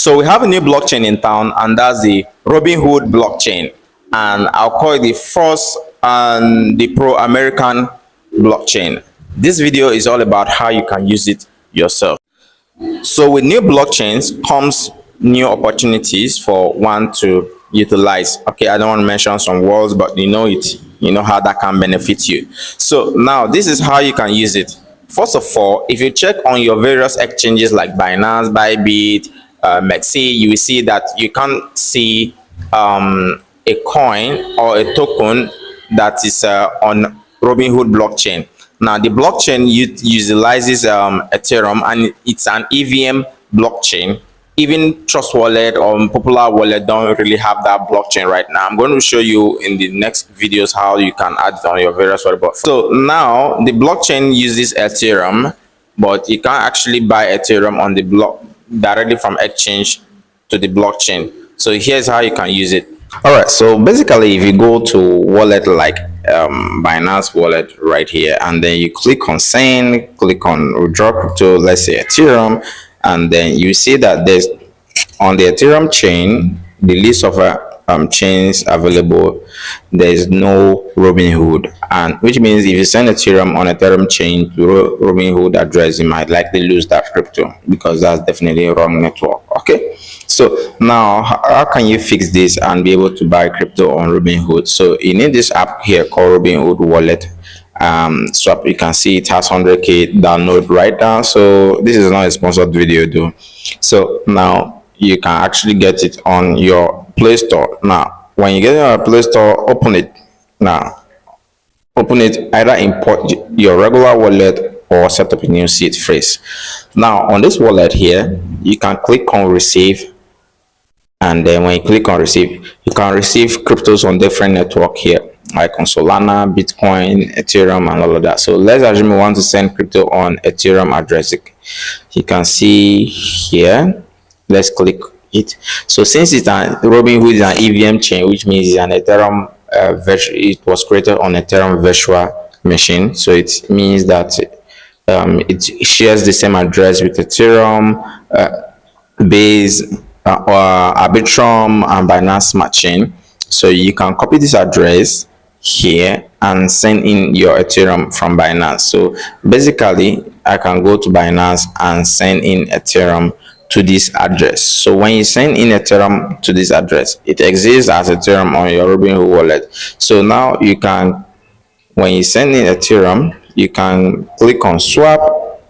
So we have a new blockchain in town, and that's the Robinhood blockchain. And I'll call it the first and the pro-American blockchain. This video is all about how you can use it yourself. So with new blockchains comes new opportunities for one to utilize. Okay, I don't want to mention some words, but you know how that can benefit you. So now this is how you can use it. First of all, if you check on your various exchanges like Binance, Bybit, Mexi, you will see that you can't see a coin or a token that is on Robinhood blockchain. Now the blockchain utilizes Ethereum, and it's an EVM blockchain. Even Trust Wallet or Popular Wallet don't really have that blockchain right now. I'm going to show you in the next videos how you can add it on your various wallet. So now the blockchain uses Ethereum, but you can't actually buy Ethereum on the block directly from exchange to the blockchain. So here's how you can use it. All right, so basically if you go to wallet like Binance wallet right here, and then you click on send, click on withdraw crypto, let's say Ethereum, and then you see that there's on the Ethereum chain, the list of chains available, there is no Robinhood, and which means if you send Ethereum on Ethereum chain to Robinhood address, you might likely lose that crypto because that's definitely a wrong network. Okay, so now how can you fix this and be able to buy crypto on Robinhood? So you need this app here called Robinhood Wallet. Swap, you can see it has 100k download right now. So this is not a sponsored video though. So now you can actually get it on your Play Store. Now when you get it on your Play Store, open it. Now open it, either import your regular wallet or set up a new seed phrase. Now on this wallet here, you can click on receive, and then when you click on receive, you can receive cryptos on different network here, like on Solana, Bitcoin, Ethereum, and all of that. So let's assume we want to send crypto on Ethereum address. You can see here, let's click it. So since it's an Robinhood is an EVM chain, which means it's an Ethereum it was created on Ethereum virtual machine, so it means that it shares the same address with Ethereum, Base, Arbitrum, and Binance Smart Chain. So you can copy this address here and send in your Ethereum from Binance. So basically I can go to Binance and send in Ethereum to this address. So when you send in Ethereum to this address, it exists as Ethereum on your Robinhood wallet. So now you can, when you send in Ethereum, you can click on swap.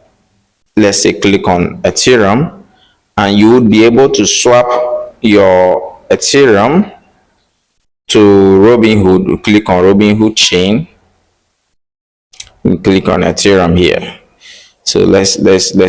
Let's say click on Ethereum, and you would be able to swap your Ethereum to Robinhood. Click on Robinhood chain and click on Ethereum here. So let's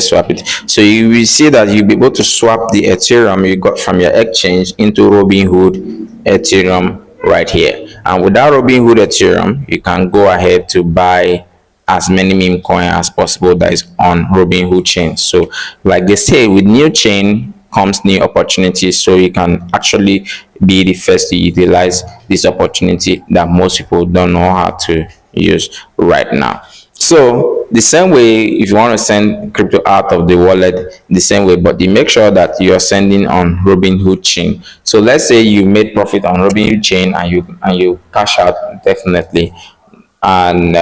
swap it. So you will see that you'll be able to swap the Ethereum you got from your exchange into Robinhood Ethereum right here. And with that Robinhood Ethereum, you can go ahead to buy as many meme coin as possible that is on Robinhood chain. So like they say, with new chain comes new opportunities, so you can actually be the first to utilize this opportunity that most people don't know how to use right now. So the same way, if you want to send crypto out of the wallet, the same way, but you make sure that you are sending on Robinhood chain. So let's say you made profit on Robinhood chain and you cash out definitely, and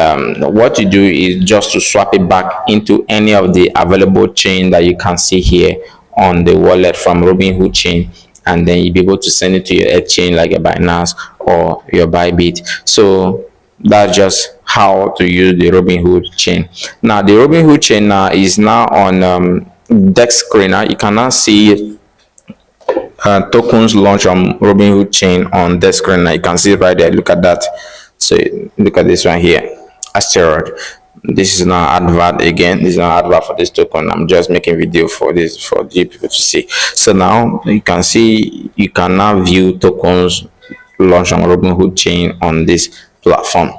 what you do is just to swap it back into any of the available chain that you can see here on the wallet from Robinhood chain, and then you'll be able to send it to your exchange like your Binance or your Bybit. So that's just how to use the Robinhood chain. Now the Robinhood chain now is now on Dex Screener. You can now see tokens launch on Robinhood chain on Dex Screener. You can see it right there. Look at that. So look at this one here, asteroid. This is not advert again. This is not advert for this token. I'm just making video for this for the people to see. So now you can see, you can now view tokens launched on Robinhood chain on this platform.